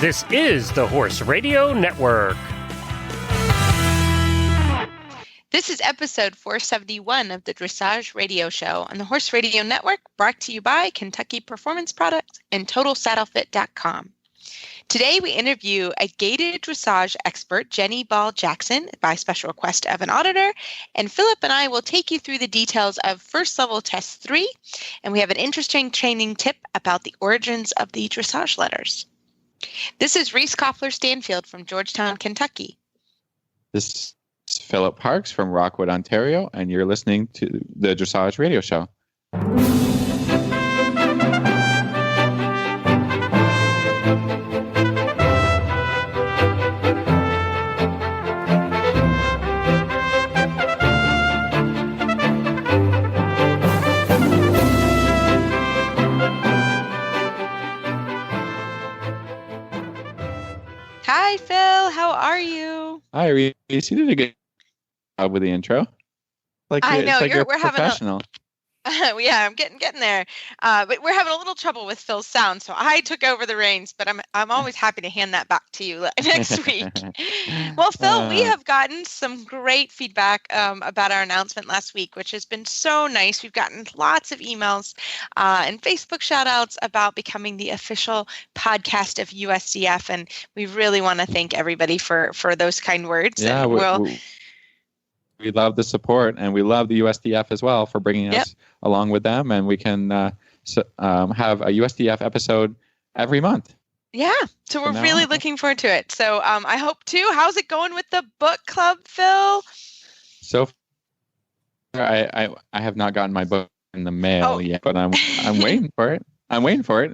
This is the Horse Radio Network. This is episode 471 of the Dressage Radio Show on the Horse Radio Network, brought to you by Kentucky Performance Products and TotalSaddleFit.com. Today we interview a gaited dressage expert, Jenny Ball-Jackson, by special request of an auditor, and Philip and I will take you through the details of First Level Test 3, and we have an interesting training tip about the origins of the dressage letters. This is Reese Koffler-Stanfield from Georgetown, Kentucky. This is Philip Parks from Rockwood, Ontario, and you're listening to the Dressage Radio Show. Hi, Phil. How are you? Hi, Reese. You did a good job with the intro. I know, you're we're having professional. Yeah, I'm getting there. But we're having a little trouble with Phil's sound, so I took over the reins. But I'm always happy to hand that back to you next week. Well, Phil, we have gotten some great feedback about our announcement last week, which has been so nice. We've gotten lots of emails and Facebook shout outs about becoming the official podcast of USDF, and we really want to thank everybody for those kind words. Yeah, we love the support, and we love the USDF as well for bringing us along with them, and we can have a USDF episode every month. Yeah, so we're really looking forward to it. So I hope too. How's it going with the book club, Phil? So I have not gotten my book in the mail yet, but I'm waiting for it.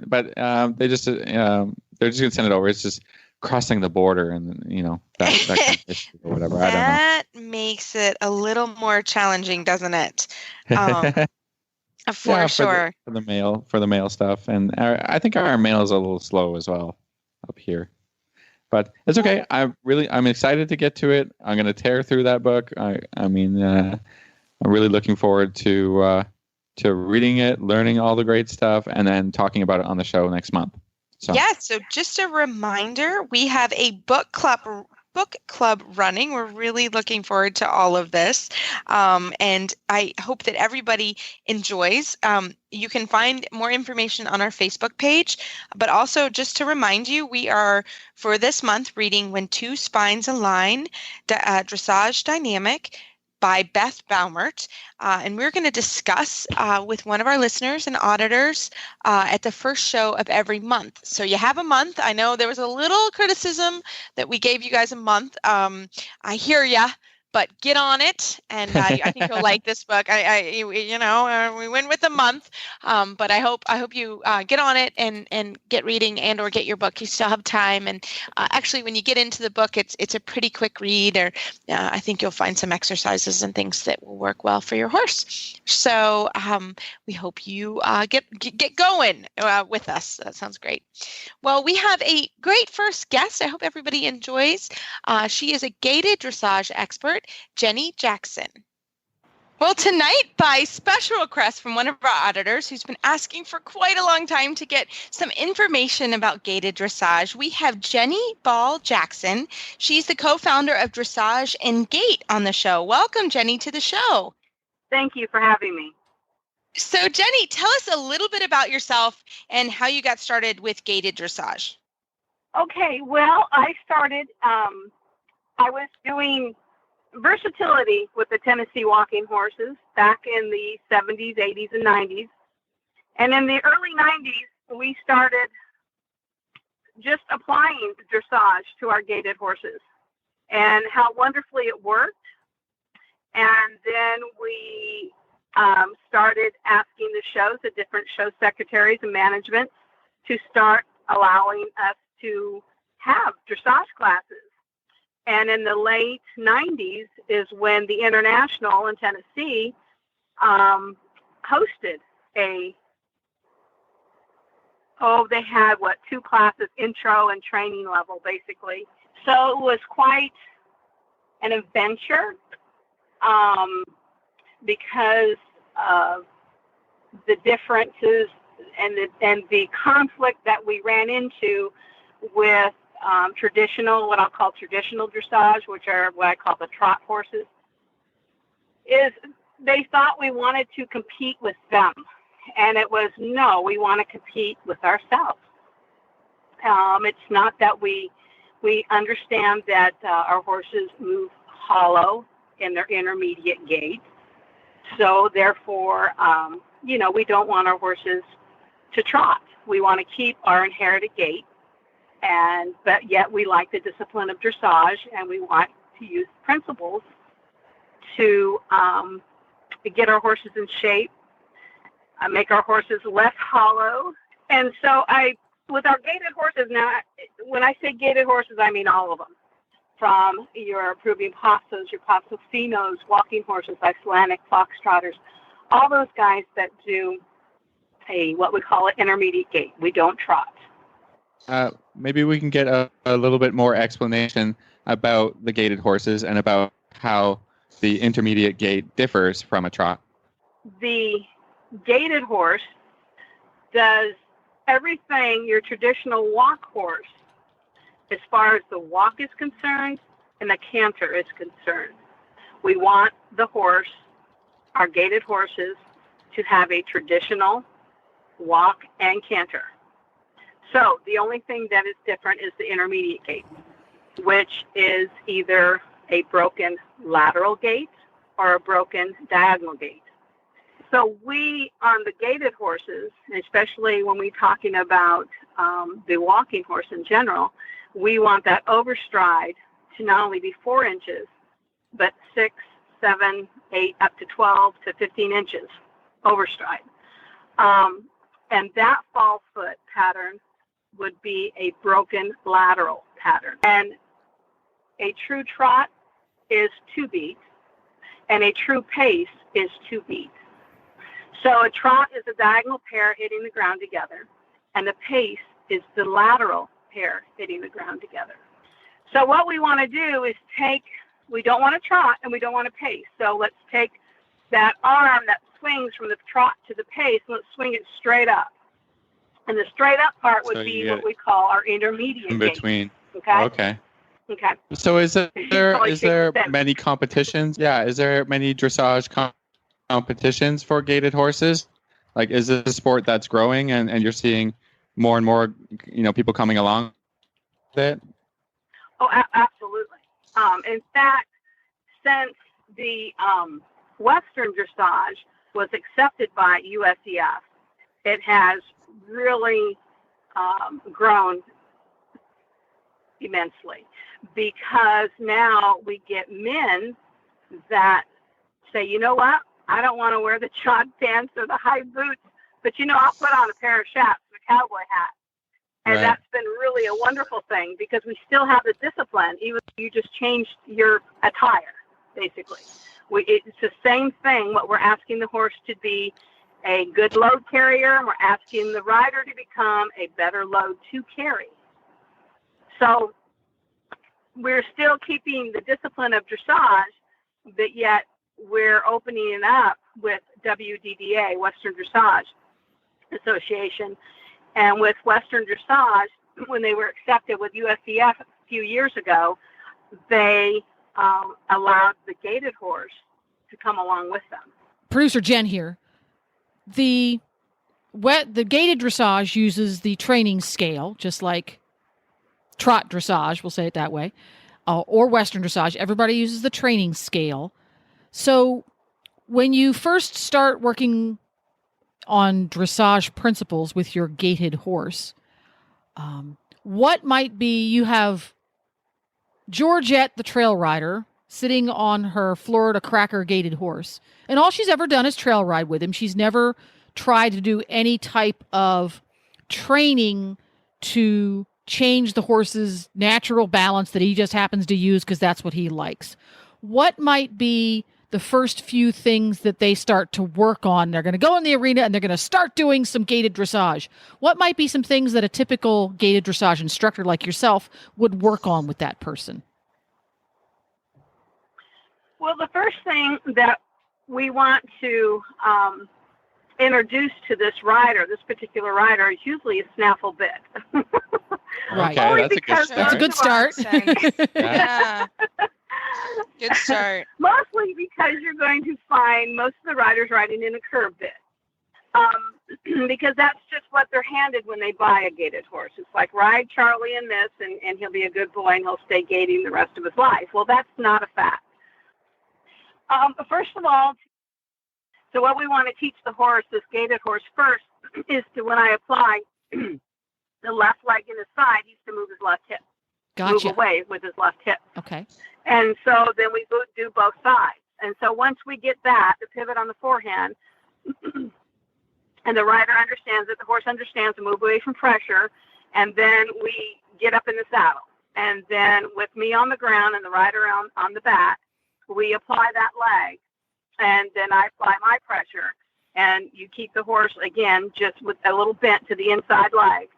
But they're just gonna send it over. It's just crossing the border, and that kind of issue or whatever. I don't know. That makes it a little more challenging, doesn't it? For sure. For the mail stuff, and I think our mail is a little slow as well up here, but it's okay. I'm excited to get to it. I'm going to tear through that book. I'm really looking forward to reading it, learning all the great stuff, and then talking about it on the show next month. So just a reminder, we have a book club running. We're really looking forward to all of this. And I hope that everybody enjoys. You can find more information on our Facebook page, but also just to remind you, we are, for this month, reading When Two Spines Align, Dressage Dynamic, by Beth Baumert, and we're going to discuss with one of our listeners and auditors at the first show of every month. So you have a month. I know there was a little criticism that we gave you guys a month. I hear ya, but get on it, and I think you'll like this book. We went with a month, but I hope you get on it and get reading and or get your book. You still have time, and actually, when you get into the book, it's a pretty quick read. Or I think you'll find some exercises and things that will work well for your horse. So we hope you get going with us. That sounds great. Well, we have a great first guest. I hope everybody enjoys. She is a gaited dressage expert, Jenny Jackson. Well, tonight, by special request from one of our auditors who's been asking for quite a long time to get some information about gaited dressage, we have Jenny Ball-Jackson. She's the co-founder of Dressage and Gait on the show. Welcome, Jenny, to the show. Thank you for having me. So, Jenny, tell us a little bit about yourself and how you got started with gaited dressage. Okay, well, I started, I was doing versatility with the Tennessee walking horses back in the 70s, 80s, and 90s. And in the early 90s, we started just applying dressage to our gaited horses and how wonderfully it worked. And then we started asking the shows, the different show secretaries and management, to start allowing us to have dressage classes. And in the late 90s is when the International in Tennessee hosted they had, 2 classes, intro and training level, basically. So it was quite an adventure because of the differences and the conflict that we ran into with traditional, what I'll call traditional dressage, which are what I call the trot horses, is they thought we wanted to compete with them. And it was, no, we want to compete with ourselves. It's not that we understand that our horses move hollow in their intermediate gait. So therefore, we don't want our horses to trot. We want to keep our inherited gait, but yet we like the discipline of dressage, and we want to use principles to get our horses in shape, make our horses less hollow. And so with our gaited horses now, when I say gaited horses, I mean all of them. From your Peruvian pastos, your paso finos, walking horses, Icelandic foxtrotters, all those guys that do what we call an intermediate gait. We don't trot. Maybe we can get a little bit more explanation about the gaited horses and about how the intermediate gait differs from a trot. The gaited horse does everything your traditional walk horse, as far as the walk is concerned and the canter is concerned. We want the horse, our gaited horses, to have a traditional walk and canter. So the only thing that is different is the intermediate gait, which is either a broken lateral gait or a broken diagonal gait. So we, on the gaited horses, especially when we're talking about the walking horse in general, we want that overstride to not only be 4 inches, but 6, 7, 8, up to 12 to 15 inches overstride. And that fall foot pattern would be a broken lateral pattern. And a true trot is 2 beat, and a true pace is 2 beat. So a trot is a diagonal pair hitting the ground together, and the pace is the lateral pair hitting the ground together. So what we want to do is we don't want to trot and we don't want to pace. So let's take that arm that swings from the trot to the pace, and let's swing it straight up. And the straight up part would be what we call our intermediate in between. Gait. Okay. Okay. Okay. So is there many competitions? Yeah. Is there many dressage competitions for gaited horses? Like, is this a sport that's growing and you're seeing more and more, people coming along with it? Oh, absolutely. In fact, since the Western dressage was accepted by USEF, it has really grown immensely, because now we get men that say, you know what, I don't want to wear the jog pants or the high boots, but I'll put on a pair of chaps and a cowboy hat. And Right. That's been really a wonderful thing, because we still have the discipline, even if you just changed your attire, basically. It's the same thing. What we're asking the horse to be a good load carrier, and we're asking the rider to become a better load to carry. So we're still keeping the discipline of dressage, but yet we're opening it up with WDDA, Western Dressage Association. And with Western Dressage, when they were accepted with USEF a few years ago, they allowed the gaited horse to come along with them. Producer Jen here. The gaited dressage uses the training scale, just like trot dressage, we'll say it that way, or Western dressage. Everybody uses the training scale. So when you first start working on dressage principles with your gaited horse, what might be, you have Georgette, the trail rider, sitting on her Florida Cracker gaited horse, and all she's ever done is trail ride with him. She's never tried to do any type of training to change the horse's natural balance that he just happens to use because that's what he likes. What might be the first few things that they start to work on? They're going to go in the arena and they're going to start doing some gaited dressage. What might be some things that a typical gaited dressage instructor like yourself would work on with that person? Well, the first thing that we want to introduce to this rider, this particular rider, is usually a snaffle bit. Right. Okay, Only that's a good because That's a start. good start. Yeah. Good start. Mostly because you're going to find most of the riders riding in a curb bit. Because that's just what they're handed when they buy a gaited horse. It's like, ride Charlie in this, and he'll be a good boy, and he'll stay gaiting the rest of his life. Well, that's not a fact. First of all, so what we want to teach the horse, this gaited horse first, is to, when I apply the left leg in his side, he's to move his left hip. Gotcha. Move away with his left hip. Okay. And so then we do both sides. And so once we get that, the pivot on the forehand, and the rider understands it, the horse understands to move away from pressure, and then we get up in the saddle. And then with me on the ground and the rider on the back, we apply that leg, and then I apply my pressure. And you keep the horse, again, just with a little bent to the inside leg,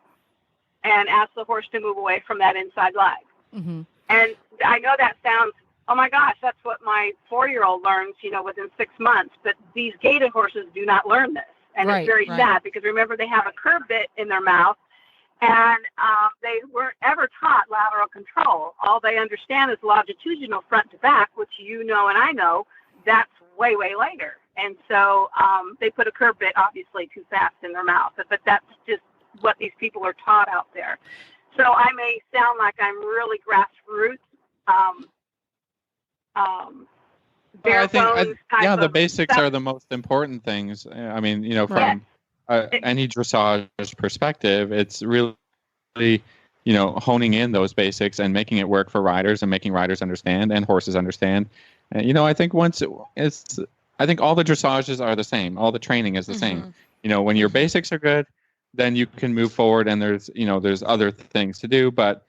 and ask the horse to move away from that inside leg. Mm-hmm. And I know that sounds, oh my gosh, that's what my 4-year-old learns, within 6 months. But these gaited horses do not learn this. And Right, it's very right. sad because remember, they have a curb bit in their mouth, and they weren't ever taught lateral control. All they understand is longitudinal front to back, which and I know that's way, way later. And so they put a curb bit obviously too fast in their mouth, but that's just what these people are taught out there. So I may sound like I'm really grassroots, bare I think, bones type the of basics stuff. are the most important things. I mean, Right. from any dressage perspective, it's really, honing in those basics and making it work for riders and making riders understand and horses understand. And, I think I think all the dressages are the same. All the training is the same. When your basics are good, then you can move forward, and there's other things to do, but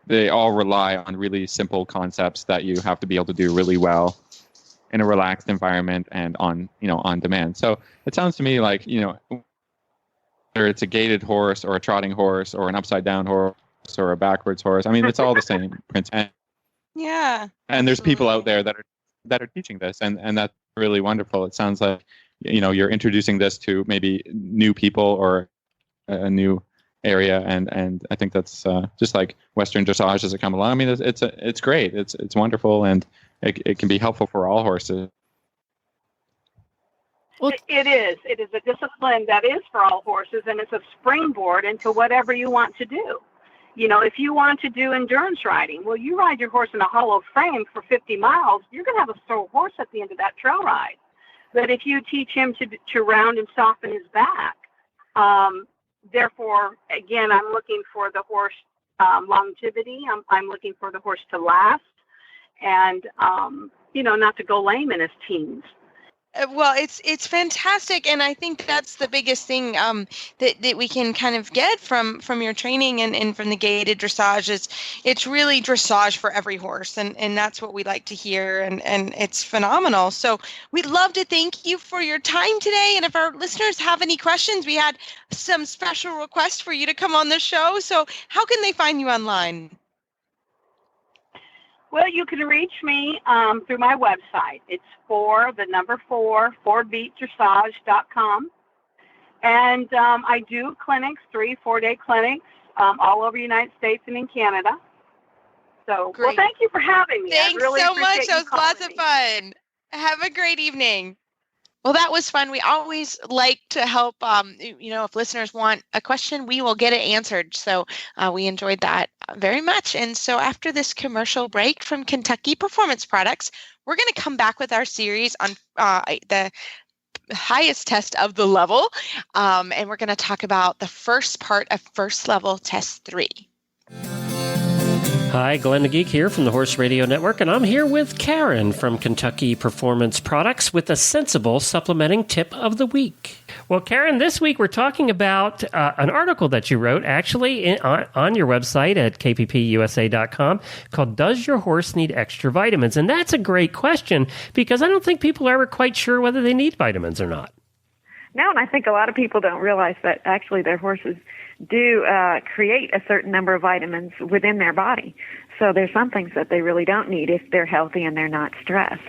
they all rely on really simple concepts that you have to be able to do really well in a relaxed environment and on demand. So it sounds to me like, whether it's a gaited horse or a trotting horse or an upside down horse or a backwards horse, I mean, it's all the same principle. Yeah. And there's people out Absolutely. there that are teaching this, and that's really wonderful. It sounds like, you're introducing this to maybe new people or a new area, and I think that's just like Western dressage as it come along. I mean, it's great. It's wonderful, and it can be helpful for all horses. Well, It is. It is a discipline that is for all horses, and it's a springboard into whatever you want to do. If you want to do endurance riding, well, you ride your horse in a hollow frame for 50 miles, you're going to have a sore horse at the end of that trail ride. But if you teach him to round and soften his back, therefore, again, I'm looking for the horse longevity. I'm looking for the horse to last, and not to go lame in his teens. Well, it's fantastic, and I think that's the biggest thing that we can kind of get from your training and from the gaited dressage is it's really dressage for every horse, and that's what we like to hear, and it's phenomenal. So we'd love to thank you for your time today, and if our listeners have any questions, we had some special requests for you to come on the show. So how can they find you online? Well, you can reach me through my website. It's 4beatdressage.com. And I do clinics, 3-4 day clinics all over the United States and in Canada. So, Great. well, thank you for having me. Thanks I really so much. appreciate That you was lots of calling me. fun. Have a great evening. Well, that was fun. We always like to help, if listeners want a question, we will get it answered. So we enjoyed that very much. And so after this commercial break from Kentucky Performance Products, we're going to come back with our series on the highest test of the level. And we're going to talk about the first part of first level test 3. Hi, Glenn the Geek here from the Horse Radio Network, and I'm here with Karen from Kentucky Performance Products with a sensible supplementing tip of the week. Well, Karen, this week we're talking about an article that you wrote actually on your website at kppusa.com called Does Your Horse Need Extra Vitamins? And that's a great question because I don't think people are ever quite sure whether they need vitamins or not. No, and I think a lot of people don't realize that actually their horses do create a certain number of vitamins within their body. So there's some things that they really don't need if they're healthy and they're not stressed.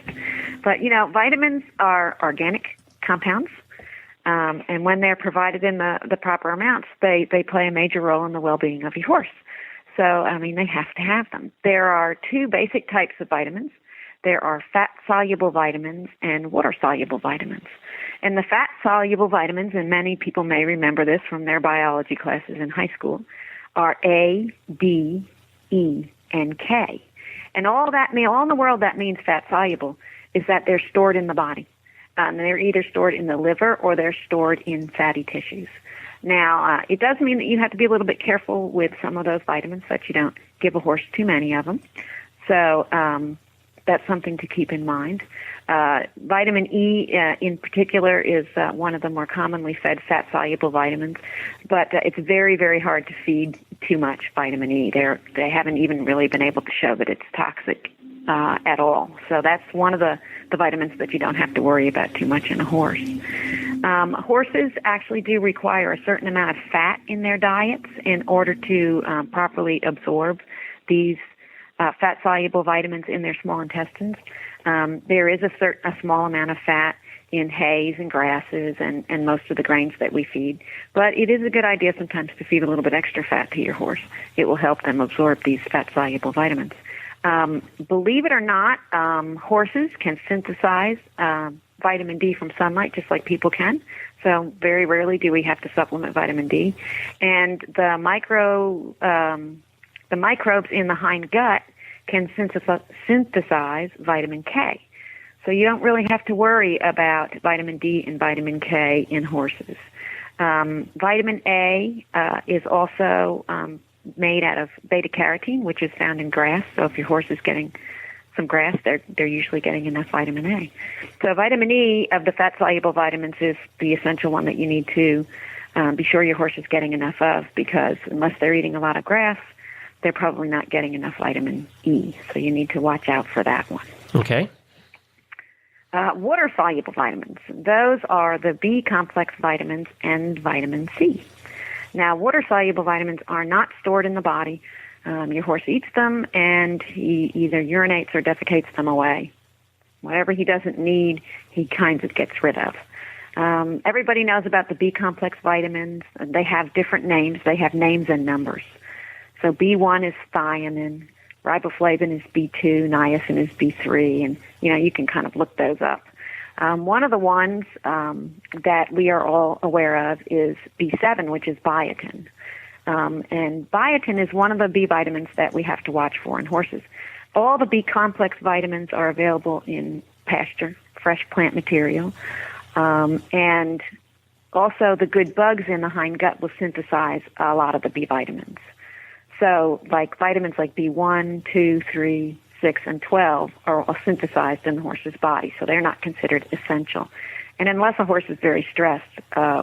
But, vitamins are organic compounds And when they're provided in the proper amounts, they play a major role in the well-being of your horse. So, I mean, they have to have them. There are two basic types of vitamins. There are fat-soluble vitamins and water-soluble vitamins. And the fat-soluble vitamins, and many people may remember this from their biology classes in high school, are A, D, E, and K. And all in the world that means fat-soluble is that they're stored in the body. They're either stored in the liver or they're stored in fatty tissues. Now, it does mean that you have to be a little bit careful with some of those vitamins so that you don't give a horse too many of them. So that's something to keep in mind. Vitamin E in particular is one of the more commonly fed fat-soluble vitamins, but it's very, very hard to feed too much vitamin E. They haven't even really been able to show that it's toxic at all. So that's one of the vitamins that you don't have to worry about too much in a horse. Horses actually do require a certain amount of fat in their diets in order to properly absorb these fat-soluble vitamins in their small intestines. There is a small amount of fat in hays and grasses and most of the grains that we feed, but it is a good idea sometimes to feed a little bit extra fat to your horse. It will help them absorb these fat-soluble vitamins. Believe it or not, horses can synthesize vitamin D from sunlight just like people can. So very rarely do we have to supplement vitamin D. And the microbes in the hind gut can synthesize vitamin K. So you don't really have to worry about vitamin D and vitamin K in horses. Vitamin A is also made out of beta-carotene, which is found in grass. So if your horse is getting some grass, they're usually getting enough vitamin A. So vitamin E of the fat-soluble vitamins is the essential one that you need to be sure your horse is getting enough of, because unless they're eating a lot of grass, they're probably not getting enough vitamin E. So you need to watch out for that one. Okay. Water-soluble vitamins. Those are the B-complex vitamins and vitamin C. Now, water-soluble vitamins are not stored in the body. Your horse eats them, and he either urinates or defecates them away. Whatever he doesn't need, he kind of gets rid of. Everybody knows about the B-complex vitamins. They have different names. They have names and numbers. So B1 is thiamine, riboflavin is B2, niacin is B3, and you can kind of look those up. One of the ones that we are all aware of is B7, which is biotin. And biotin is one of the B vitamins that we have to watch for in horses. All the B-complex vitamins are available in pasture, fresh plant material, and also the good bugs in the hind gut will synthesize a lot of the B vitamins. So like vitamins like B1, 2, 3, 6, and 12 are all synthesized in the horse's body, so they're not considered essential. And unless a horse is very stressed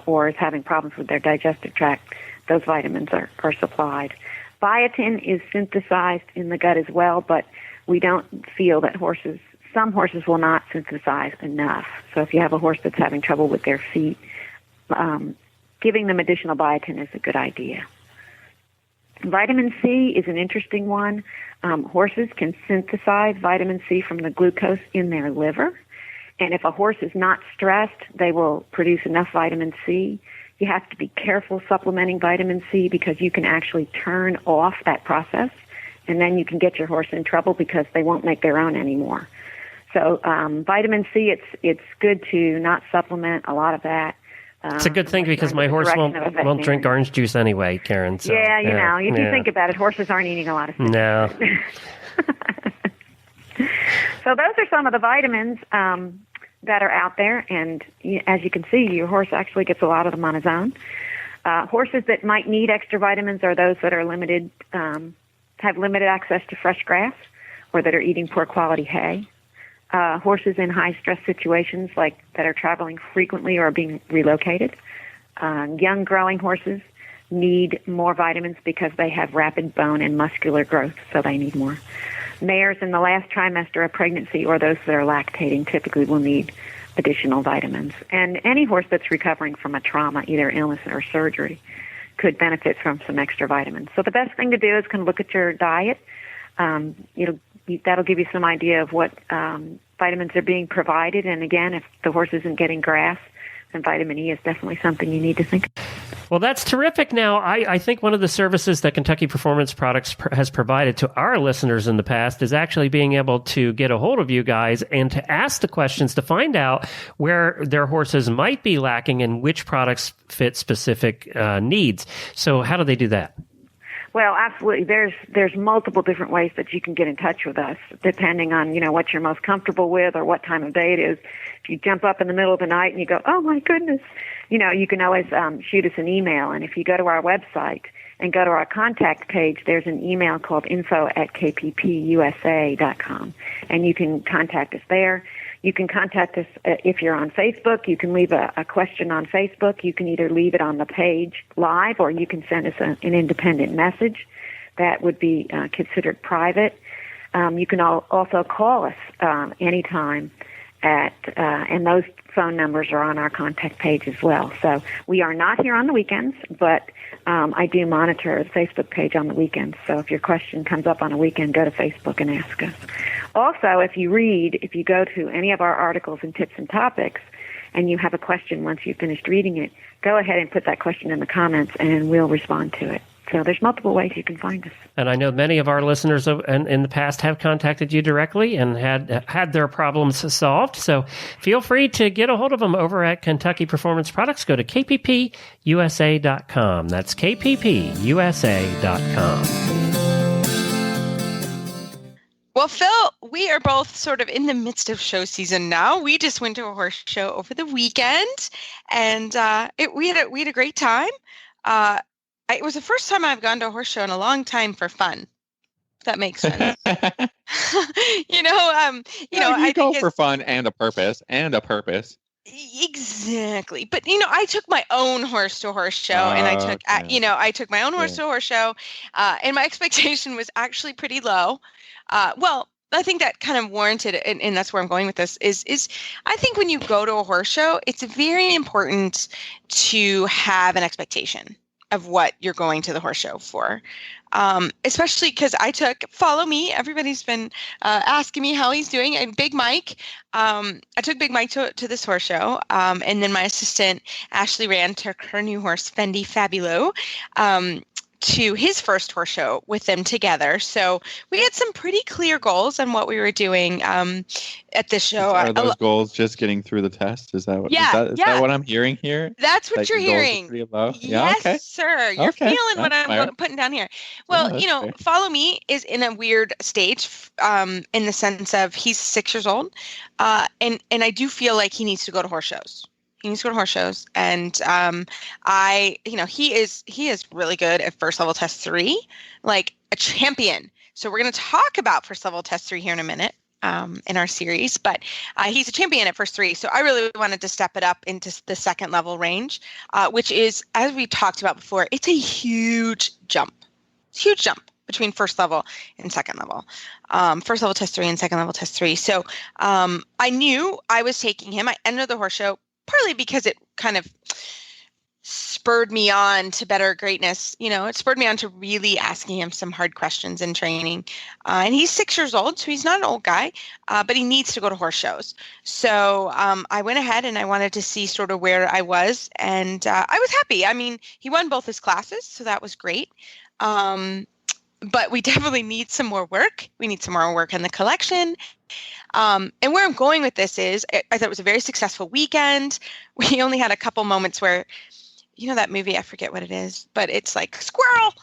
or is having problems with their digestive tract, those vitamins are supplied. Biotin is synthesized in the gut as well, but we don't feel that some horses will not synthesize enough. So if you have a horse that's having trouble with their feet, giving them additional biotin is a good idea. Vitamin C is an interesting one. Horses can synthesize vitamin C from the glucose in their liver. And if a horse is not stressed, they will produce enough vitamin C. You have to be careful supplementing vitamin C because you can actually turn off that process, and then you can get your horse in trouble because they won't make their own anymore. So vitamin C, it's good to not supplement a lot lot. It's a good thing because my horse won't drink orange juice anyway, Karen. So, if you think about it, horses aren't eating a lot of citrus. No. So those are some of the vitamins that are out there, and as you can see, your horse actually gets a lot of them on his own. Horses that might need extra vitamins are those that are limited, have limited access to fresh grass, or that are eating poor quality hay. Horses in high-stress situations, like that are traveling frequently or being relocated. Young growing horses need more vitamins because they have rapid bone and muscular growth, so they need more. Mares in the last trimester of pregnancy or those that are lactating typically will need additional vitamins. And any horse that's recovering from a trauma, either illness or surgery, could benefit from some extra vitamins. So the best thing to do is kind of look at your diet. That'll give you some idea of what vitamins are being provided. And again, if the horse isn't getting grass, and vitamin E is definitely something you need to think of. Well, that's terrific. Now, I think one of the services that Kentucky Performance Products has provided to our listeners in the past is actually being able to get a hold of you guys and to ask the questions to find out where their horses might be lacking and which products fit specific needs. So how do they do that? Well, absolutely. There's multiple different ways that you can get in touch with us, depending on, what you're most comfortable with or what time of day it is. If you jump up in the middle of the night and you go, oh my goodness, you can always shoot us an email. And if you go to our website and go to our contact page, there's an email called info@kppusa.com. And you can contact us there. You can contact us if you're on Facebook. You can leave a question on Facebook. You can either leave it on the page live, or you can send us an independent message that would be considered private. You can also call us anytime and those phone numbers are on our contact page as well. So we are not here on the weekends, but I do monitor the Facebook page on the weekends. So if your question comes up on a weekend, go to Facebook and ask us. Also, if you go to any of our articles and tips and topics, and you have a question once you've finished reading it, go ahead and put that question in the comments, and we'll respond to it. So there's multiple ways you can find us. And I know many of our listeners in the past have contacted you directly and had their problems solved. So feel free to get a hold of them over at Kentucky Performance Products. Go to kppusa.com. That's kppusa.com. Well, Phil, we are both sort of in the midst of show season now. We just went to a horse show over the weekend, and we had a great time. It was the first time I've gone to a horse show in a long time for fun. If that makes sense. You go for fun and a purpose. Exactly. But, I took my own horse to a horse show, and I took my own horse to a horse show, and my expectation was actually pretty low. Well, I think that kind of warranted, and that's where I'm going with this, is I think when you go to a horse show, it's very important to have an expectation of what you're going to the horse show for. Especially because follow me. Everybody's been asking me how he's doing. And Big Mike, I took Big Mike to this horse show. And then my assistant, Ashley Rand, took her new horse, Fendi Fabulo, to his first horse show with them together. So we had some pretty clear goals on what we were doing at this show. Are those goals just getting through the test? Is that what I'm hearing here? That's what you're hearing. Yes, okay. Sir. You're feeling what I'm putting down here. Well, fair. Follow Me is in a weird stage in the sense of he's 6 years old. And I do feel like he needs to go to horse shows. He needs to go to horse shows, and he is really good at first level test 3, like a champion. So we're going to talk about first level test 3 here in a minute in our series, but he's a champion at first 3. So I really wanted to step it up into the second level range, which is, as we talked about before, it's a huge jump. It's a huge jump between first level and second level, first level test 3 and second level test 3. So I knew I was taking him. I entered the horse show partly because it kind of spurred me on to better greatness. It spurred me on to really asking him some hard questions in training. And he's 6 years old, so he's not an old guy, but he needs to go to horse shows. So I went ahead and I wanted to see sort of where I was, and I was happy. I mean, he won both his classes, so that was great. But we definitely need some more work. We need some more work in the collection. And where I'm going with this is, I thought it was a very successful weekend. We only had a couple moments where, that movie, I forget what it is, but it's like, squirrel,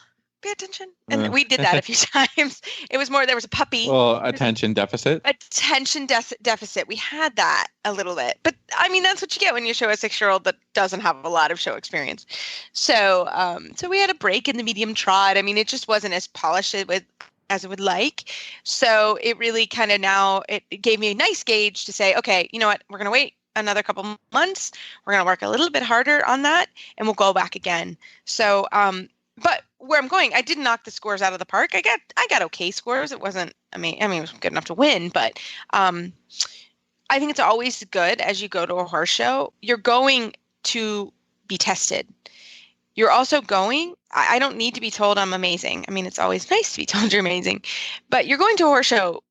pay attention. And we did that a few times. It was more, there was a puppy. Well, attention deficit. Attention deficit. We had that a little bit. But, I mean, that's what you get when you show a 6-year-old that doesn't have a lot of show experience. So so we had a break in the medium trot. I mean, it just wasn't as polished as I would like. So it really kind of it gave me a nice gauge to say, okay, you know what, we're going to wait another couple months. We're going to work a little bit harder on that, and we'll go back again. So, but where I'm going, I didn't knock the scores out of the park. I got okay scores. It wasn't, I mean, it was good enough to win, but I think it's always good as you go to a horse show, you're going to be tested. You're also going, I don't need to be told I'm amazing. I mean, it's always nice to be told you're amazing, but you're going to a horse show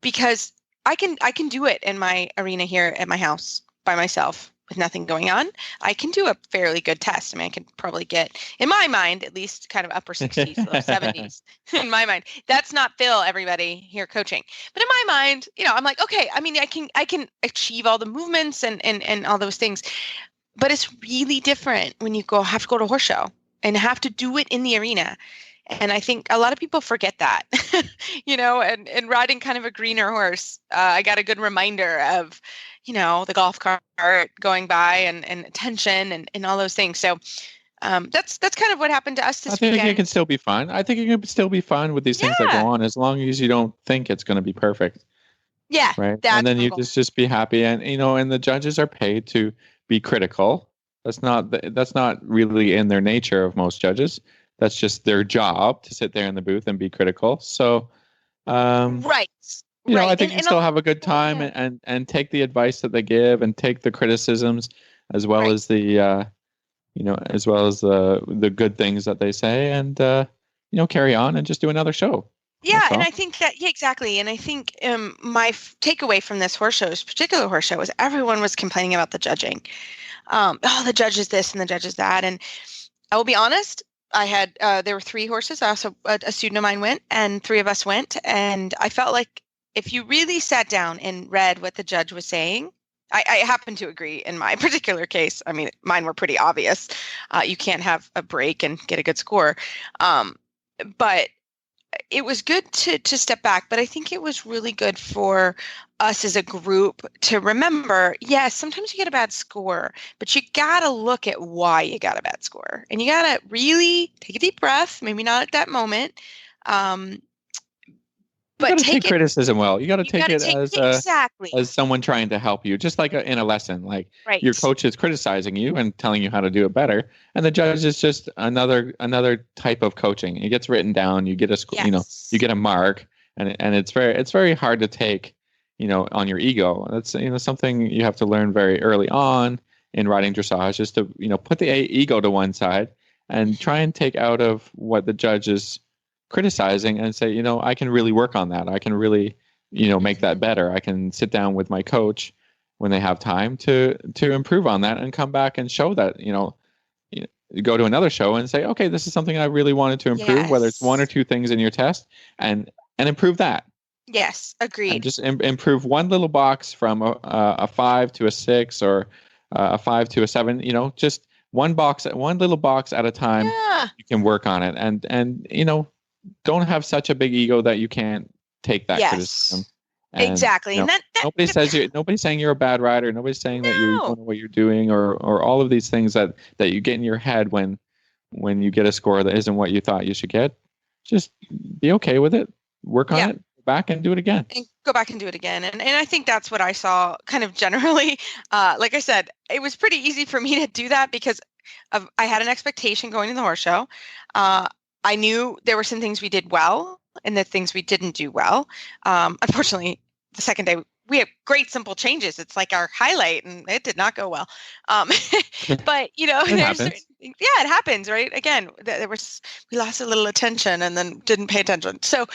because I can do it in my arena here at my house by myself. with nothing going on, I can do a fairly good test. I mean, I can probably get, in my mind, at least kind of upper 60s, low 70s. In my mind, that's not Phil, everybody here coaching. But in my mind, I'm like, okay, I mean, I can achieve all the movements and all those things. But it's really different when you have to go to a horse show and have to do it in the arena. And I think a lot of people forget that, and riding kind of a greener horse, I got a good reminder of, the golf cart going by and attention and all those things. So that's kind of what happened to us this weekend. I think it can still be fun. I think it can still be fun with these things that go on, as long as you don't think it's going to be perfect. Yeah. Right. And then you just be happy. And, and the judges are paid to be critical. That's not really in their nature of most judges. That's just their job, to sit there in the booth and be critical. So, right. I think you still have a good time and take the advice that they give and take the criticisms as well as the, as well as the good things that they say, and, carry on and just do another show. Yeah. And I think that, exactly. And I think my takeaway from this particular horse show was everyone was complaining about the judging. The judge is this and the judge is that. And I will be honest, I had, there were 3 horses. Also, a student of mine went, and 3 of us went. And I felt like if you really sat down and read what the judge was saying, I happen to agree in my particular case. I mean, mine were pretty obvious. You can't have a break and get a good score. But it was good to step back. But I think it was really good for us as a group to remember, yes, sometimes you get a bad score, but you got to look at why you got a bad score. And you got to really take a deep breath, maybe not at that moment. But take criticism well. You got to take it exactly as someone trying to help you, just like in a lesson. Like your coach is criticizing you and telling you how to do it better, and the judge is just another type of coaching. It gets written down. You get a you get a mark, and it's very hard to take, on your ego. That's something you have to learn very early on in riding dressage, is to put the ego to one side and try and take out of what the judge is criticizing and say, I can really work on that. I can really, make that better. I can sit down with my coach when they have time to improve on that and come back and show that, go to another show and say, okay, this is something I really wanted to improve, whether it's 1 or 2 things in your test, and improve that. Yes, agreed. And just improve one little box from a 5 to a 6 or a 5 to a 7, just one little box at a time. Yeah. You can work on it. And don't have such a big ego that you can't take that criticism. And, exactly. And that nobody's saying you're a bad rider. Nobody's saying that you don't know what you're doing, or all of these things that you get in your head when you get a score that isn't what you thought you should get. Just be okay with it. Work on it. Go back and do it again. And go back and do it again. And I think that's what I saw kind of generally. Like I said, it was pretty easy for me to do that because I had an expectation going to the horse show. I knew there were some things we did well and the things we didn't do well. Unfortunately, the second day we have great simple changes. It's like our highlight, and it did not go well. But it happens, right? Again, we lost a little attention and then didn't pay attention. So,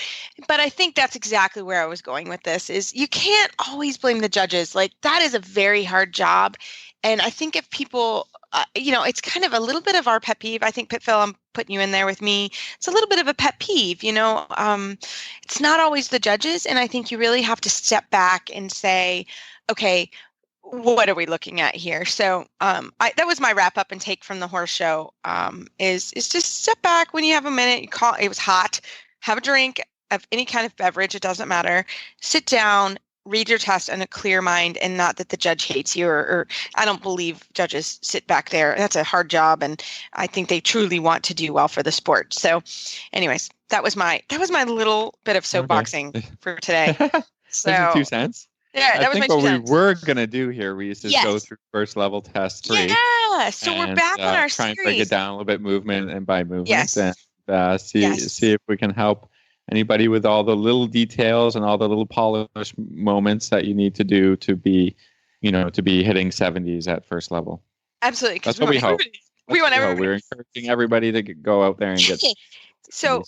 but I think that's exactly where I was going with this. Is you can't always blame the judges. Like, that is a very hard job, and I think if people, it's kind of a little bit of our pet peeve. I think, Pitfell, I'm putting you in there with me. It's a little bit of a pet peeve, it's not always the judges. And I think you really have to step back and say, okay, what are we looking at here? So that was my wrap up and take from the horse show, is just step back when you have a minute. It was hot, have a drink of any kind of beverage. It doesn't matter. Sit down, read your test in a clear mind, and not that the judge hates you or I don't believe judges sit back there. That's a hard job, and I think they truly want to do well for the sport. So anyways, that was my little bit of soapboxing for today. So 2 cents. Yeah, that was my 2 cents. I think what we were going to do here, we used to go through first level test 3. Yeah, so we're back on our try series. and break it down a little bit movement and by movement. Yes. And see if we can help anybody with all the little details and all the little polished moments that you need to do to be, to be hitting 70s at first level. Absolutely. That's what we hope. We want everybody. We're encouraging everybody to go out there and get So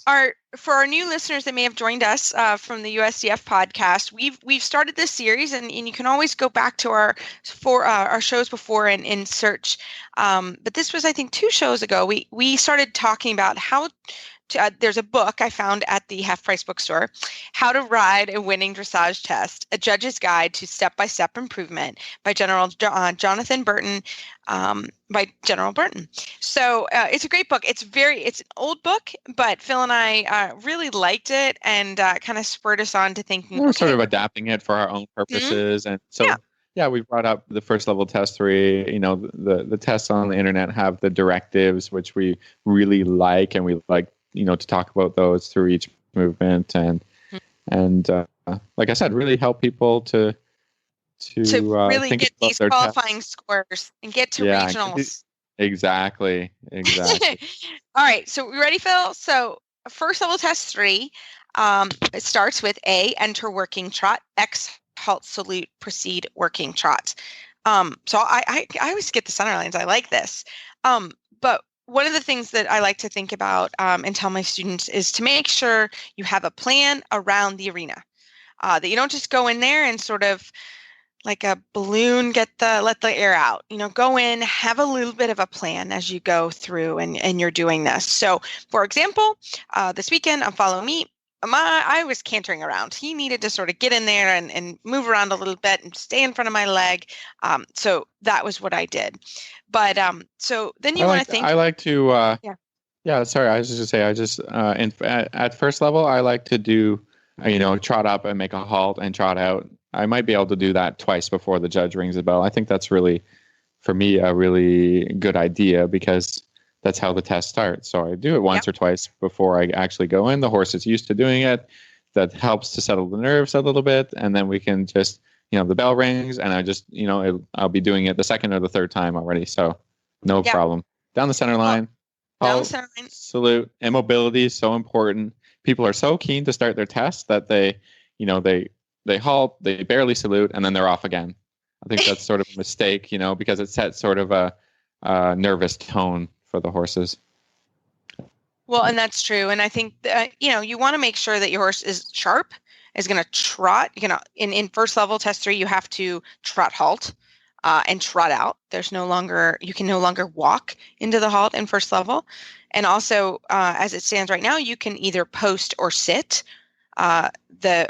for our new listeners that may have joined us from the USDF podcast, we've started this series, and you can always go back to our shows before and search. But this was, I think, 2 shows ago. We started talking about how there's a book I found at the Half Price bookstore, How to Ride a Winning Dressage Test, A Judge's Guide to Step-by-Step Improvement by General Jonathan Burton, by General Burton. So it's a great book. It's an old book, but Phil and I really liked it, and kind of spurred us on to thinking. We're sort of adapting it for our own purposes. And so, yeah, we brought up the first level test 3. You know, the tests on the internet have the directives, which we really like, and we like, you know, to talk about those through each movement, and like I said, really help people to really think get about these their qualifying scores and get to regionals. Exactly. All right, so we ready, Phil? So first level test 3, it starts with A, enter working trot, X, halt, salute, proceed, working trot. So I always get the center lines. I like this. But one of the things that I like to think about and tell my students is to make sure you have a plan around the arena, that you don't just go in there and sort of like a balloon, let the air out. You know, go in, have a little bit of a plan as you go through and you're doing this. So, for example, this weekend on Follow Me, I was cantering around. He needed to sort of get in there and move around a little bit and stay in front of my leg. So that was what I did. But so then you want to think. I like to. Yeah. Sorry, I was just going to say, at first level, I like to do, trot up and make a halt and trot out. I might be able to do that twice before the judge rings the bell. I think that's really, for me, a really good idea, because that's how the test starts. So I do it once or twice before I actually go in. The horse is used to doing it. That helps to settle the nerves a little bit. And then we can just, the bell rings, and I just, I'll be doing it the second or the third time already. So no problem. Down the center line. Down the center line. Salute. Immobility is so important. People are so keen to start their test that they halt, they barely salute, and then they're off again. I think that's sort of a mistake, because it sets sort of a nervous tone for the horses. Well, and that's true. And I think, you want to make sure that your horse is sharp, is going to trot. In first level test 3, you have to trot halt and trot out. You can no longer walk into the halt in first level. And also, as it stands right now, you can either post or sit all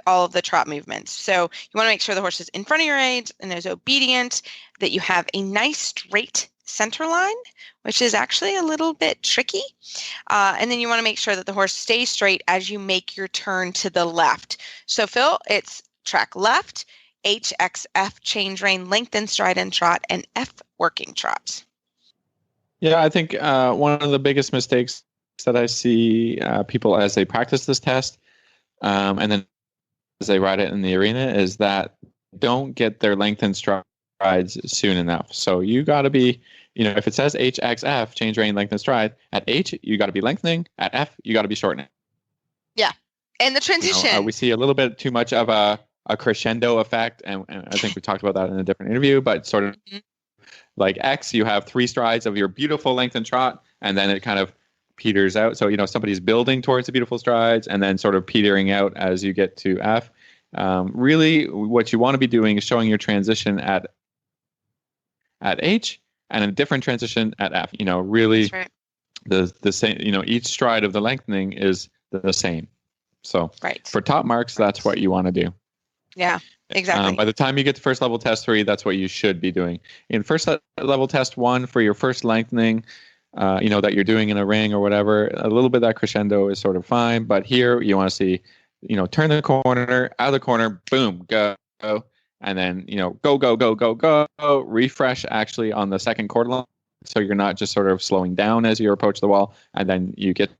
of the trot movements. So you want to make sure the horse is in front of your aids and is obedient, that you have a nice straight center line, which is actually a little bit tricky. And then you want to make sure that the horse stays straight as you make your turn to the left. So Phil, it's track left, H, X, F, change rein, lengthen, stride, and trot, and F, working trot. Yeah, I think one of the biggest mistakes that I see people as they practice this test, and then as they ride it in the arena, is that don't get their lengthened strides soon enough. So you got to be, if it says H, X, F, change rein, lengthen, stride, at H, you got to be lengthening. At F, you got to be shortening. Yeah. And the transition. We see a little bit too much of a crescendo effect. And I think we talked about that in a different interview, but sort of like X, you have 3 strides of your beautiful lengthened trot, and then it kind of peters out. So, somebody's building towards the beautiful strides and then sort of petering out as you get to F. Really, what you want to be doing is showing your transition at H and a different transition at F. Really, right. the same. Each stride of the lengthening is the same. So, for top marks, that's what you want to do. Yeah, exactly. By the time you get to first level test 3, that's what you should be doing. In first level test 1, for your first lengthening, that you're doing in a ring or whatever, a little bit of that crescendo is sort of fine. But here you want to see, turn the corner, out of the corner, boom, go. And then, go, refresh actually on the second quarter line. So you're not just sort of slowing down as you approach the wall. And then you get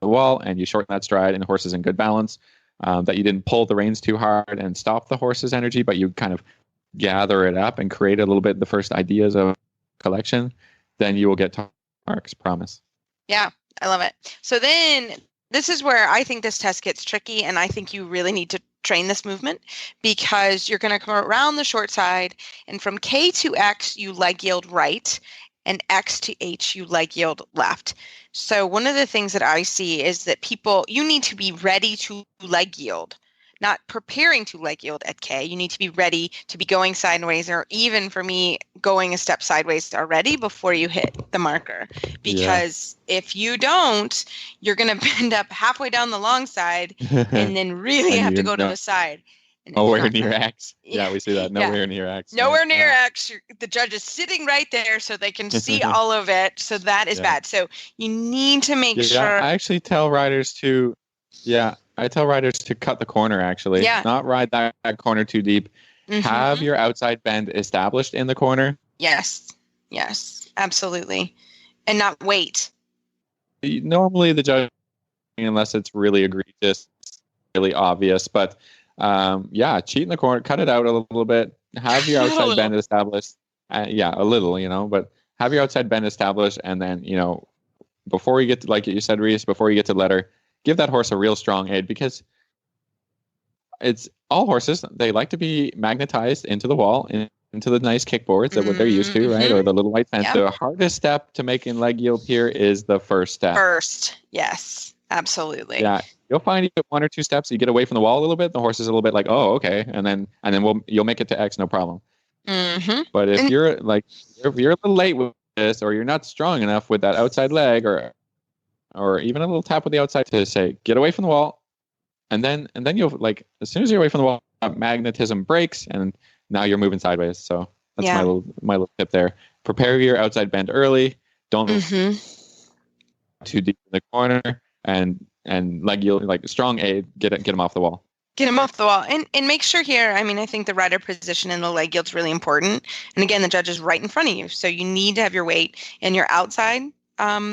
the wall and you shorten that stride, and the horse is in good balance. That you didn't pull the reins too hard and stop the horse's energy, but you kind of gather it up and create a little bit the first ideas of collection. Then you will get top marks, promise. Yeah, I love it. So then this is where I think this test gets tricky, and I think you really need to train this movement, because you're going to come around the short side, and from K to X, you leg yield right, and X to H, you leg yield left. So one of the things that I see is that you need to be ready to leg yield, not preparing to leg yield at K. You need to be ready to be going sideways, or even for me, going a step sideways already before you hit the marker. Because if you don't, you're going to end up halfway down the long side and then really have to go to the side. Nowhere near X. Yeah, we see that. Nowhere near X. Nowhere near X. The judge is sitting right there so they can see all of it. So that is bad. So you need to make sure. I actually tell riders to, cut the corner, actually. Not ride that corner too deep. Have your outside bend established in the corner. Yes, absolutely. And not wait. Normally the judge, unless it's really egregious, really obvious, but cheat in the corner, cut it out a little bit, have your outside bend established. A little, but have your outside bend established, and then, before you get to, like you said, Reese, before you get to letter, give that horse a real strong aid, because it's all horses, they like to be magnetized into the wall, into the nice kickboards that what they're used to, right? Or the little white fence. The hardest step to make in leg yield here is the first step. Yes, absolutely. Yeah. You'll find you get one or two steps, you get away from the wall a little bit, the horse is a little bit like, oh, okay, and then you'll make it to X, no problem. But if you're a little late with this, or you're not strong enough with that outside leg, or even a little tap with the outside to say, get away from the wall, and then you'll, like, as soon as you're away from the wall, magnetism breaks, and now you're moving sideways. So that's my little tip there. Prepare your outside bend early. Don't too deep in the corner, and leg yield, like strong aid, get them off the wall. Get them off the wall, and make sure here. I mean, I think the rider position in the leg yield is really important. And again, the judge is right in front of you, so you need to have your weight in your outside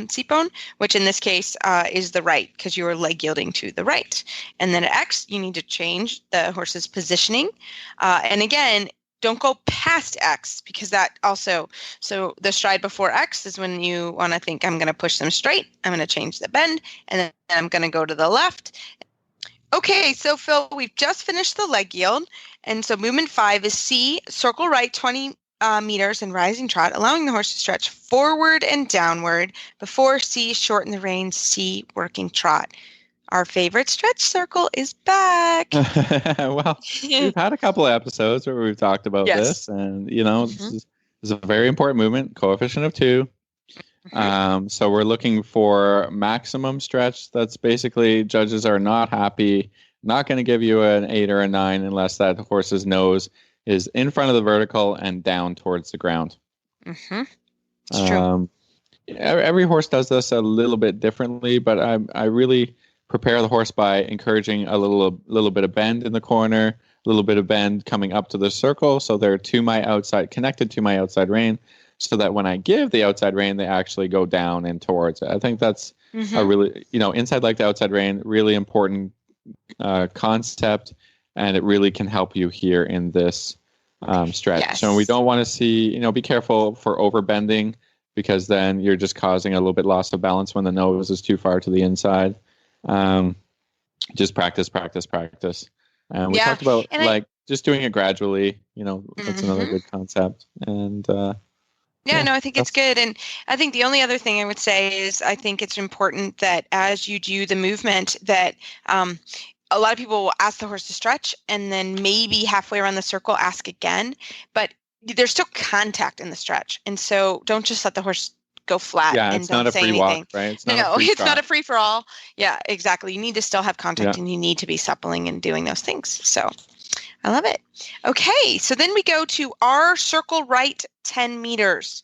seat bone, which in this case is the right, because you are leg yielding to the right. And then at X, you need to change the horse's positioning. And again, don't go past X, because that also, so the stride before X is when you want to think, I'm going to push them straight, I'm going to change the bend, and then I'm going to go to the left. Okay, so Phil, we've just finished the leg yield. And so movement 5 is C, circle right 20 meters in rising trot, allowing the horse to stretch forward and downward. Before C, shorten the reins, C, working trot. Our favorite stretch circle is back. Well, we've had a couple of episodes where we've talked about this, and this is a very important movement, coefficient of 2. So we're looking for maximum stretch. That's basically, judges are not happy, not going to give you an 8 or a 9 unless that horse's nose is in front of the vertical and down towards the ground. It's true. Every horse does this a little bit differently, but I really prepare the horse by encouraging a little bit of bend in the corner, a little bit of bend coming up to the circle, so they're connected to my outside rein, so that when I give the outside rein, they actually go down and towards it. I think that's a really, inside leg to outside rein, really important concept, and it really can help you here in this stretch. Yes. So we don't want to see, be careful for overbending, because then you're just causing a little bit loss of balance when the nose is too far to the inside. Just practice. And we talked about just doing it gradually, that's another good concept. And I think it's good. And I think the only other thing I would say is, I think it's important that as you do the movement, that a lot of people will ask the horse to stretch, and then maybe halfway around the circle ask again, but there's still contact in the stretch. And so don't just let the horse go flat and don't say anything. It's not a free walk, right? It's not a free for all. Yeah, exactly. You need to still have contact, and you need to be suppling and doing those things. So I love it. Okay, so then we go to our circle right 10 meters.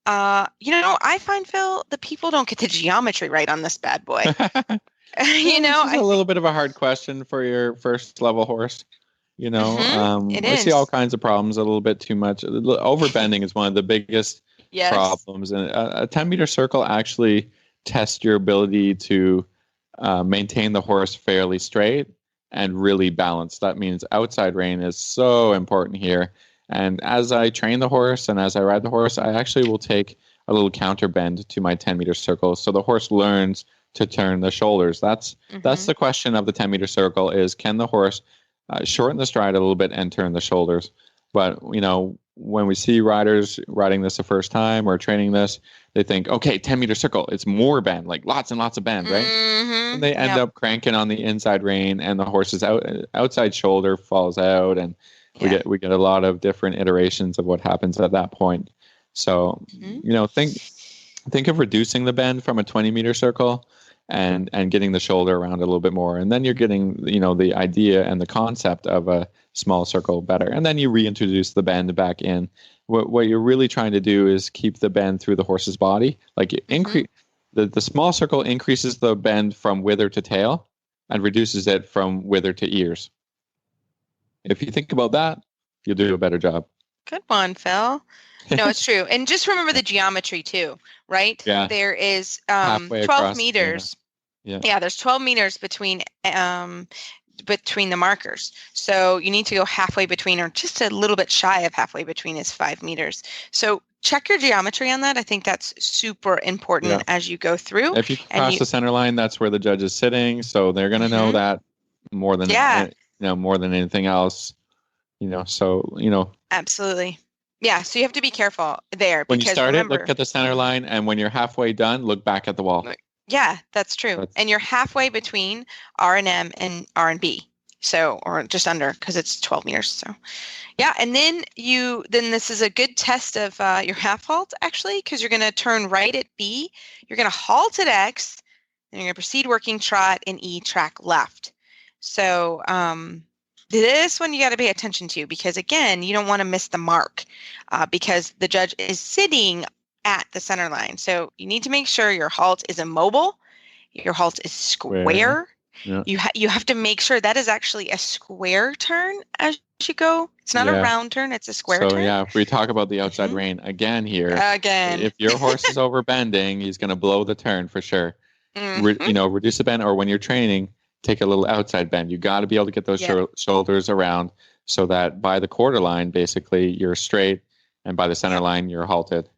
I find, Phil, the people don't get the geometry right on this bad boy. It's a little bit of a hard question for your first level horse. We see all kinds of problems, a little bit too much. Overbending is one of the biggest problems. And a 10-meter circle actually tests your ability to maintain the horse fairly straight and really balanced. That means outside rein is so important here. And as I train the horse and as I ride the horse, I actually will take a little counter bend to my 10-meter circle, so the horse learns to turn the shoulders. That's the question of the 10-meter circle, is can the horse shorten the stride a little bit and turn the shoulders? But, when we see riders riding this the first time or training this, they think, okay, 10-meter circle, it's more bend, like lots and lots of bend, right? Mm-hmm. And they end up cranking on the inside rein, and the horse's outside shoulder falls out, and we get a lot of different iterations of what happens at that point. So, think of reducing the bend from a 20-meter circle and getting the shoulder around a little bit more. And then you're getting, the idea and the concept of a small circle better. And then you reintroduce the bend back in. What you're really trying to do is keep the bend through the horse's body. Like increase the small circle increases the bend from wither to tail and reduces it from wither to ears. If you think about that, you'll do a better job. Good one, Phil. No, it's true. And just remember the geometry too, right? Yeah. There is 12 across, meters. Yeah. There's 12 meters between the markers. So you need to go halfway between, or just a little bit shy of halfway between is 5 meters. So check your geometry on that. I think that's super important as you go through. If you cross the center line, that's where the judge is sitting. So they're going to know that more than more than anything else. Absolutely. Yeah, so you have to be careful there. When you start it, look at the center line, and when you're halfway done, look back at the wall. Yeah, that's true. And you're halfway between R and M and R and B. So, or just under, because it's 12 meters. So, yeah, and then this is a good test of your half halt, actually, because you're going to turn right at B, you're going to halt at X, and you're going to proceed working trot in E, track left. So, this one you got to pay attention to, because again, you don't want to miss the mark because the judge is sitting at the center line. So you need to make sure your halt is immobile, your halt is square. Yeah. You have to make sure that is actually a square turn as you go. It's not a round turn, it's a square turn. So if we talk about the outside rein again here, if your horse is over bending, he's going to blow the turn for sure. Reduce the bend, or when you're training, take a little outside bend. You got to be able to get those shoulders around so that by the quarter line, basically, you're straight, and by the center line, you're halted.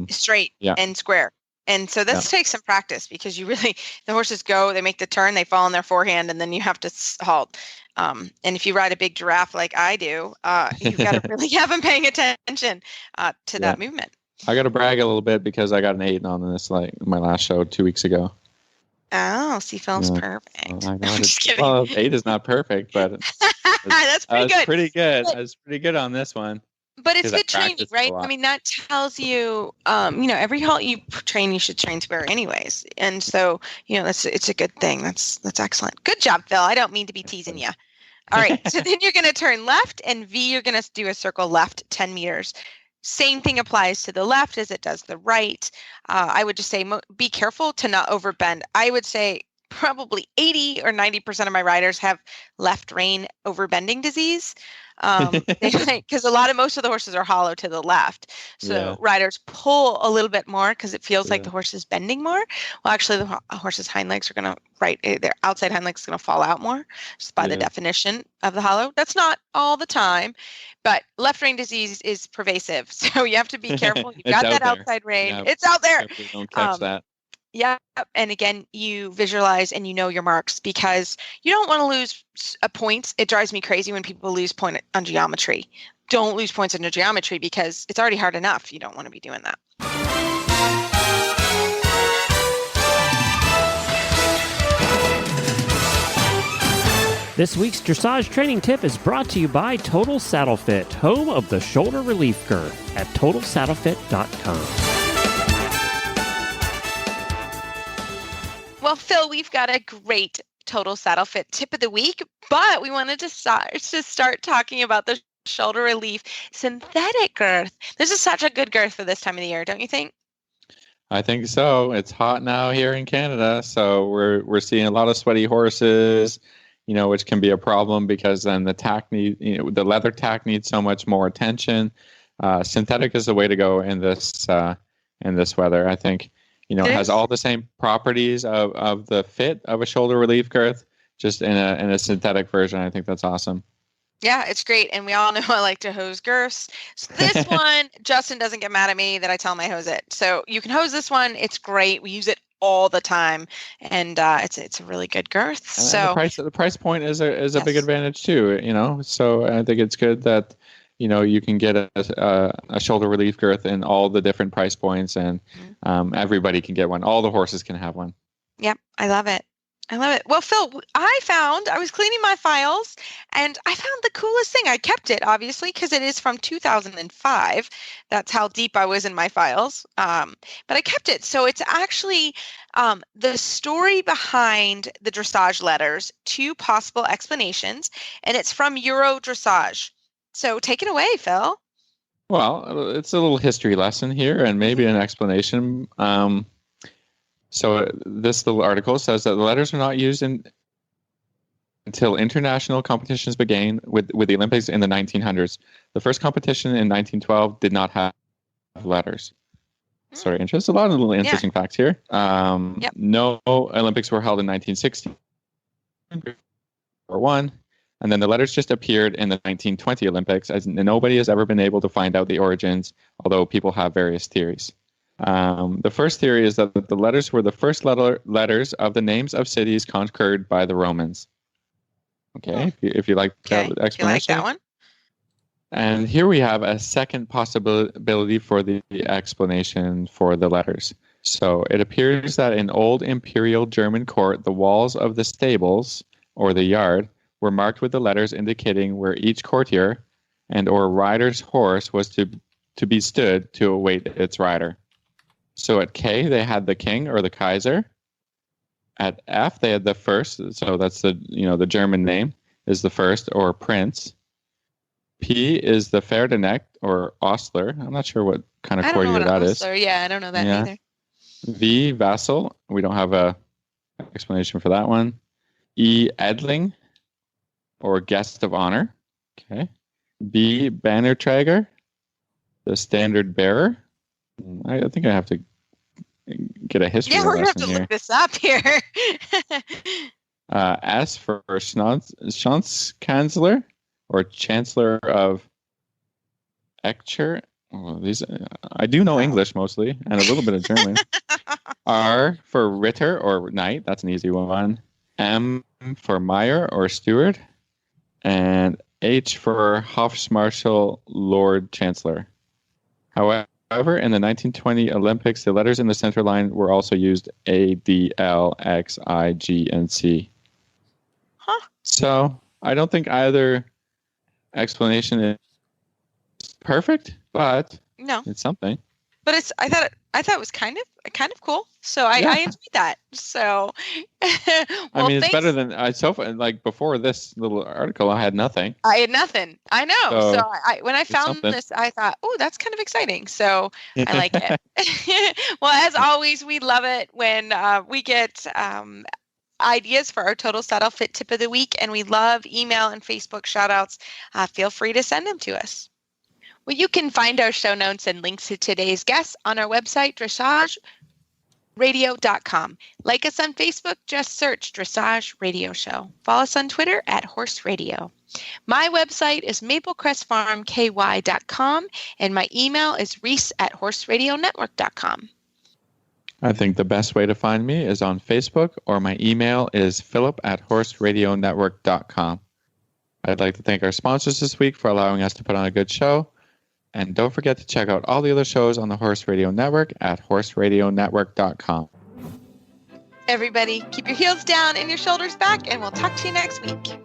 Straight and square. And so this takes some practice, because the horses go, they make the turn, they fall on their forehand, and then you have to halt. And if you ride a big giraffe like I do, you've got to really have them paying attention to that movement. I got to brag a little bit because I got an 8 on this, like my last show 2 weeks ago. Oh, Phil's perfect. I'm just kidding. Well, 8 is not perfect, but that's pretty good. Pretty good. I was pretty good on this one. But it's good training, right? I mean, that tells you, every halt you train, you should train square anyways. And so, it's a good thing. That's excellent. Good job, Phil. I don't mean to be teasing you. All right. So then you're going to turn left, and V, you're going to do a circle left 10 meters. Same thing applies to the left as it does the right. I would just say be careful to not overbend. I would say probably 80 or 90% of my riders have left rein overbending disease. Because most of the horses are hollow to the left. So riders pull a little bit more because it feels like the horse is bending more. Well, actually, the horse's hind legs are going to, their outside hind legs is going to fall out more just by the definition of the hollow. That's not all the time, but left rein disease is pervasive. So you have to be careful. You've got that outside rein. Yeah, it's out there. Don't catch that. Yeah. And again, you visualize and you know your marks, because you don't want to lose points. It drives me crazy when people lose point on geometry. Don't lose points on your geometry, because it's already hard enough. You don't want to be doing that. This week's dressage training tip is brought to you by Total Saddle Fit, home of the shoulder relief girth at TotalSaddleFit.com. Well, Phil, we've got a great Total Saddle Fit tip of the week, but we wanted to start talking about the shoulder relief synthetic girth. This is such a good girth for this time of the year, don't you think? I think so. It's hot now here in Canada, so we're seeing a lot of sweaty horses, which can be a problem, because then the leather tack needs so much more attention. Synthetic is the way to go in this weather, I think. It has all the same properties of the fit of a shoulder relief girth, just in a synthetic version. I think that's awesome. Yeah, it's great. And we all know I like to hose girths. So this one, Justin doesn't get mad at me that I tell him I hose it. So you can hose this one. It's great. We use it all the time, and it's a really good girth. And the price point is a big advantage too. So I think it's good that you can get a shoulder relief girth in all the different price points, and everybody can get one. All the horses can have one. Yep, I love it. I love it. Well, Phil, I was cleaning my files and I found the coolest thing. I kept it, obviously, because it is from 2005. That's how deep I was in my files. But I kept it. So it's actually the story behind the dressage letters, 2 possible explanations, and it's from Euro Dressage. So take it away, Phil. Well, it's a little history lesson here and maybe an explanation. So this little article says that the letters were not used until international competitions began with the Olympics in the 1900s. The first competition in 1912 did not have letters. Sorry, just a lot of little interesting facts here. No Olympics were held in 1960 or one, and then the letters just appeared in the 1920 Olympics, as nobody has ever been able to find out the origins, although people have various theories. The first theory is that the letters were the first letters of the names of cities conquered by the Romans. Okay, if you like that explanation. You like that one? And here we have a second possibility for the explanation for the letters. So it appears that in old imperial German court, the walls of the stables, or the yard, were marked with the letters indicating where each courtier and or rider's horse was to be stood to await its rider. So at K, they had the king or the Kaiser. At F, they had the first. So that's the German name is the first, or prince. P is the Ferdinand or Ostler. I'm not sure what kind of courtier that is. Yeah, I don't know that either. V, vassal. We don't have a explanation for that one. E, Edling or guest of honor. Okay. B, Bannerträger, the standard bearer. I think I have to get a history lesson here. Yeah, we're going to have to look this up here. S for Schatzkanzler, or Chancellor of Eccher. Oh, I do know English mostly, and a little bit of German. R for Ritter, or Knight. That's an easy one. M for Meyer, or Steward. And H for Hofmarschall, Lord Chancellor. However, in the 1920 Olympics, the letters in the center line were also used A, D, L, X, I, G, and C. Huh. So I don't think either explanation is perfect, but it's something. But I thought it was kind of cool. So I enjoyed that. So I mean, it's better than like before this little article. I had nothing. I know. So when I found this, I thought, oh, that's kind of exciting. So I like it. Well, as always, we love it when we get ideas for our Total Saddle Fit Tip of the Week, and we love email and Facebook shout outs. Feel free to send them to us. Well, you can find our show notes and links to today's guests on our website, dressageradio.com. Like us on Facebook, just search Dressage Radio Show. Follow us on Twitter at Horse Radio. My website is maplecrestfarmky.com, and my email is reese@horseradionetwork.com. I think the best way to find me is on Facebook, or my email is philip@horseradionetwork.com. I'd like to thank our sponsors this week for allowing us to put on a good show. And don't forget to check out all the other shows on the Horse Radio Network at horseradionetwork.com. Everybody, keep your heels down and your shoulders back, and we'll talk to you next week.